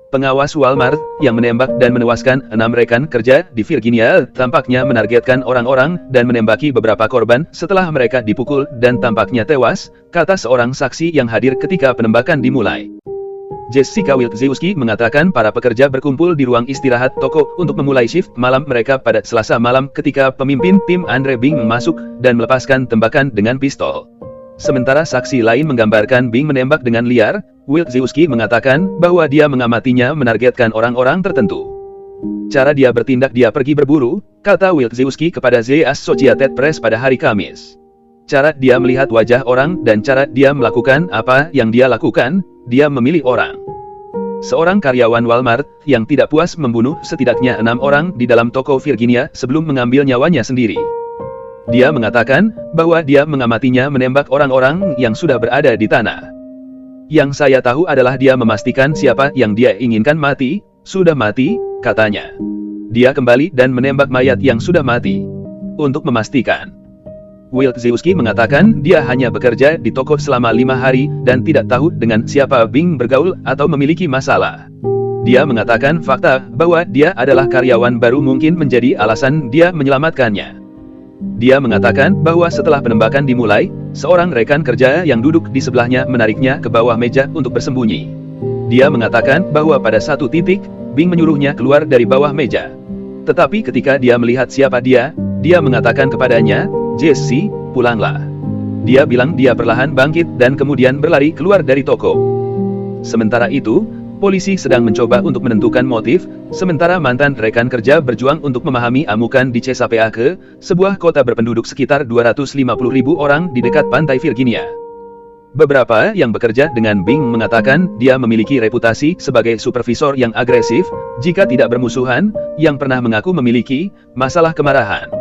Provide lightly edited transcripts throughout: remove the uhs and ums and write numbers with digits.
Pengawas Walmart yang menembak dan menewaskan 6 rekan kerja di Virginia tampaknya menargetkan orang-orang dan menembaki beberapa korban setelah mereka dipukul dan tampaknya tewas, kata seorang saksi yang hadir ketika penembakan dimulai. Jessica Wilczewski mengatakan para pekerja berkumpul di ruang istirahat toko untuk memulai shift malam mereka pada Selasa malam ketika pemimpin tim Andre Bing masuk dan melepaskan tembakan dengan pistol. Sementara saksi lain menggambarkan Bing menembak dengan liar, Wilczewski mengatakan bahwa dia mengamatinya menargetkan orang-orang tertentu. Cara dia bertindak dia pergi berburu, kata Wilczewski kepada The Associated Press pada hari Kamis. Cara dia melihat wajah orang dan cara dia melakukan apa yang dia lakukan, dia memilih orang. Seorang karyawan Walmart yang tidak puas membunuh setidaknya 6 orang di dalam toko Virginia sebelum mengambil nyawanya sendiri. Dia mengatakan bahwa dia mengamatinya menembak orang-orang yang sudah berada di tanah. Yang saya tahu adalah dia memastikan siapa yang dia inginkan mati, sudah mati, katanya. Dia kembali dan menembak mayat yang sudah mati. Untuk memastikan. Wilczewski mengatakan dia hanya bekerja di toko selama 5 hari dan tidak tahu dengan siapa Bing bergaul atau memiliki masalah. Dia mengatakan fakta bahwa dia adalah karyawan baru mungkin menjadi alasan dia menyelamatkannya. Dia mengatakan bahwa setelah penembakan dimulai, seorang rekan kerja yang duduk di sebelahnya menariknya ke bawah meja untuk bersembunyi. Dia mengatakan bahwa pada satu titik, Bing menyuruhnya keluar dari bawah meja. Tetapi ketika dia melihat siapa dia mengatakan kepadanya, "Jesse, pulanglah." Dia bilang dia perlahan bangkit dan kemudian berlari keluar dari toko. Sementara itu, polisi sedang mencoba untuk menentukan motif, sementara mantan rekan kerja berjuang untuk memahami amukan di Chesapeake, sebuah kota berpenduduk sekitar 250.000 orang di dekat pantai Virginia. Beberapa yang bekerja dengan Bing mengatakan dia memiliki reputasi sebagai supervisor yang agresif, jika tidak bermusuhan, yang pernah mengaku memiliki masalah kemarahan.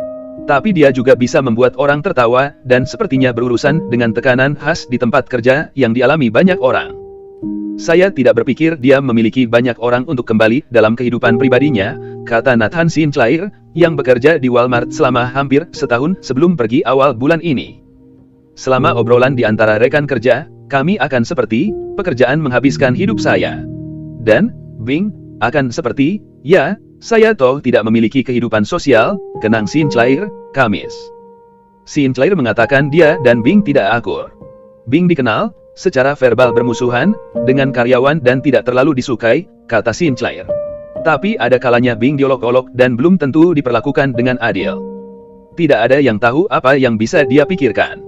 Tapi dia juga bisa membuat orang tertawa dan sepertinya berurusan dengan tekanan khas di tempat kerja yang dialami banyak orang. Saya tidak berpikir dia memiliki banyak orang untuk kembali dalam kehidupan pribadinya, kata Nathan Sinclair, yang bekerja di Walmart selama hampir setahun sebelum pergi awal bulan ini. Selama obrolan di antara rekan kerja, kami akan seperti, pekerjaan menghabiskan hidup saya. Dan, Bing, akan seperti, ya, saya toh tidak memiliki kehidupan sosial, kenang Sinclair, Kamis. Sinclair mengatakan dia dan Bing tidak akur. Bing dikenal, secara verbal bermusuhan, dengan karyawan dan tidak terlalu disukai, kata Sinclair. Tapi ada kalanya Bing diolok-olok dan belum tentu diperlakukan dengan adil. Tidak ada yang tahu apa yang bisa dia pikirkan.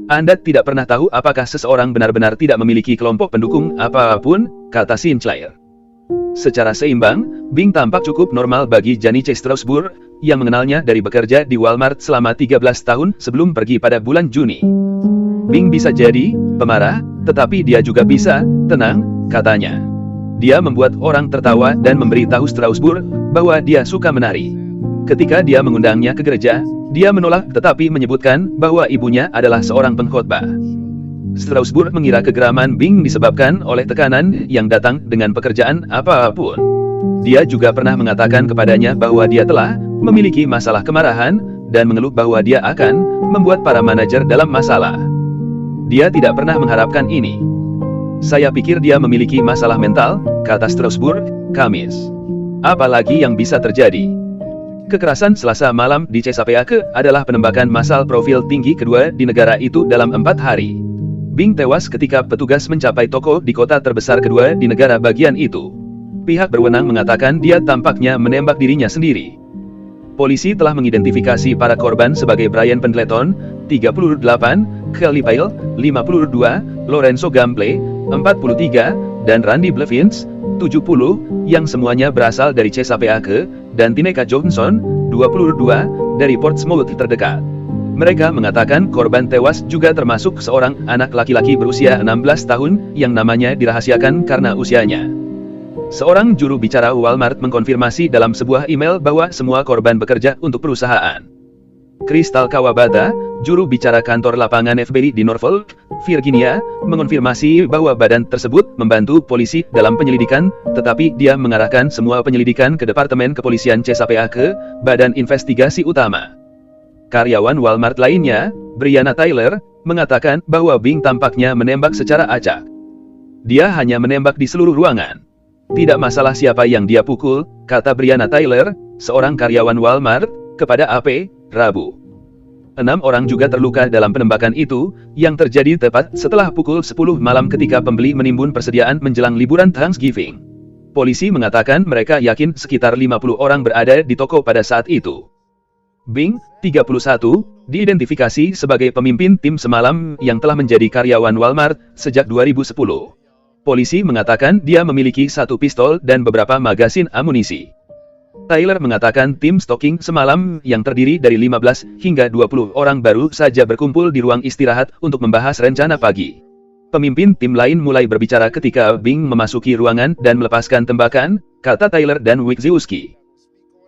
Anda tidak pernah tahu apakah seseorang benar-benar tidak memiliki kelompok pendukung apapun, kata Sinclair. Secara seimbang, Bing tampak cukup normal bagi Janice Strasbourg, yang mengenalnya dari bekerja di Walmart selama 13 tahun sebelum pergi pada bulan Juni. Bing bisa jadi pemarah, tetapi dia juga bisa tenang, katanya. Dia membuat orang tertawa dan memberitahu Strasbourg bahwa dia suka menari. Ketika dia mengundangnya ke gereja, dia menolak tetapi menyebutkan bahwa ibunya adalah seorang pengkhotbah. Strasbourg mengira kegeraman Bing disebabkan oleh tekanan yang datang dengan pekerjaan apapun. Dia juga pernah mengatakan kepadanya bahwa dia telah memiliki masalah kemarahan, dan mengeluh bahwa dia akan membuat para manajer dalam masalah. Dia tidak pernah mengharapkan ini. Saya pikir dia memiliki masalah mental, kata Strasbourg, Kamis. Apalagi yang bisa terjadi? Kekerasan Selasa malam di Chesapeake adalah penembakan massal profil tinggi kedua di negara itu dalam 4 hari. Bing tewas ketika petugas mencapai toko di kota terbesar kedua di negara bagian itu. Pihak berwenang mengatakan dia tampaknya menembak dirinya sendiri. Polisi telah mengidentifikasi para korban sebagai Brian Pendleton, 38, Kelly Pyle, 52, Lorenzo Gamble, 43, dan Randy Blevins, 70, yang semuanya berasal dari Chesapeake, dan Tineka Johnson, 22, dari Portsmouth terdekat. Mereka mengatakan korban tewas juga termasuk seorang anak laki-laki berusia 16 tahun yang namanya dirahasiakan karena usianya. Seorang juru bicara Walmart mengkonfirmasi dalam sebuah email bahwa semua korban bekerja untuk perusahaan. Crystal Kawabata, juru bicara kantor lapangan FBI di Norfolk, Virginia, mengonfirmasi bahwa badan tersebut membantu polisi dalam penyelidikan, tetapi dia mengarahkan semua penyelidikan ke Departemen Kepolisian Chesapeake, badan investigasi utama. Karyawan Walmart lainnya, Brianna Tyler, mengatakan bahwa Bing tampaknya menembak secara acak. Dia hanya menembak di seluruh ruangan. Tidak masalah siapa yang dia pukul, kata Brianna Taylor, seorang karyawan Walmart, kepada AP, Rabu. 6 orang juga terluka dalam penembakan itu, yang terjadi tepat setelah pukul 10 malam ketika pembeli menimbun persediaan menjelang liburan Thanksgiving. Polisi mengatakan mereka yakin sekitar 50 orang berada di toko pada saat itu. Bing, 31, diidentifikasi sebagai pemimpin tim semalam yang telah menjadi karyawan Walmart sejak 2010. Polisi mengatakan dia memiliki 1 pistol dan beberapa magasin amunisi. Taylor mengatakan tim stalking semalam yang terdiri dari 15 hingga 20 orang baru saja berkumpul di ruang istirahat untuk membahas rencana pagi. Pemimpin tim lain mulai berbicara ketika Bing memasuki ruangan dan melepaskan tembakan, kata Taylor dan Wojciechowski.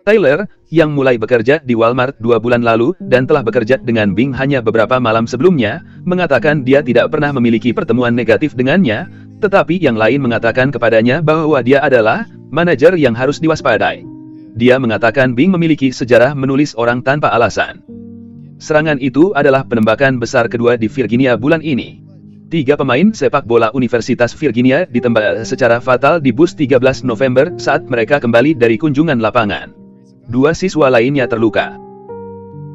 Taylor, yang mulai bekerja di Walmart 2 bulan lalu dan telah bekerja dengan Bing hanya beberapa malam sebelumnya, mengatakan dia tidak pernah memiliki pertemuan negatif dengannya, tetapi yang lain mengatakan kepadanya bahwa dia adalah manajer yang harus diwaspadai. Dia mengatakan Bing memiliki sejarah menulis orang tanpa alasan. Serangan itu adalah penembakan besar kedua di Virginia bulan ini. 3 pemain sepak bola Universitas Virginia ditembak secara fatal di bus 13 November saat mereka kembali dari kunjungan lapangan. 2 siswa lainnya terluka.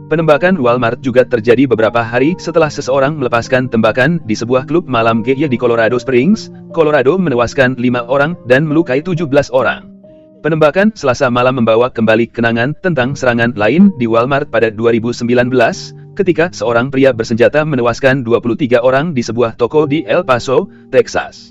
Penembakan Walmart juga terjadi beberapa hari setelah seseorang melepaskan tembakan di sebuah klub malam gay di Colorado Springs, Colorado menewaskan 5 orang dan melukai 17 orang. Penembakan Selasa malam membawa kembali kenangan tentang serangan lain di Walmart pada 2019, ketika seorang pria bersenjata menewaskan 23 orang di sebuah toko di El Paso, Texas.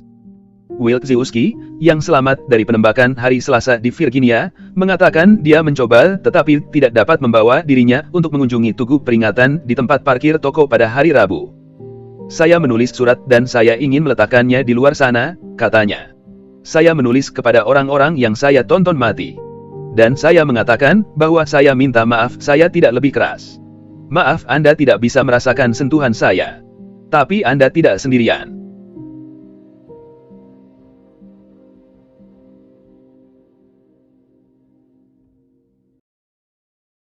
Wojciechowski, yang selamat dari penembakan hari Selasa di Virginia, mengatakan dia mencoba tetapi tidak dapat membawa dirinya untuk mengunjungi tugu peringatan di tempat parkir toko pada hari Rabu. Saya menulis surat dan saya ingin meletakkannya di luar sana, katanya. Saya menulis kepada orang-orang yang saya tonton mati. Dan saya mengatakan bahwa saya minta maaf saya tidak lebih keras. Maaf Anda tidak bisa merasakan sentuhan saya. Tapi Anda tidak sendirian.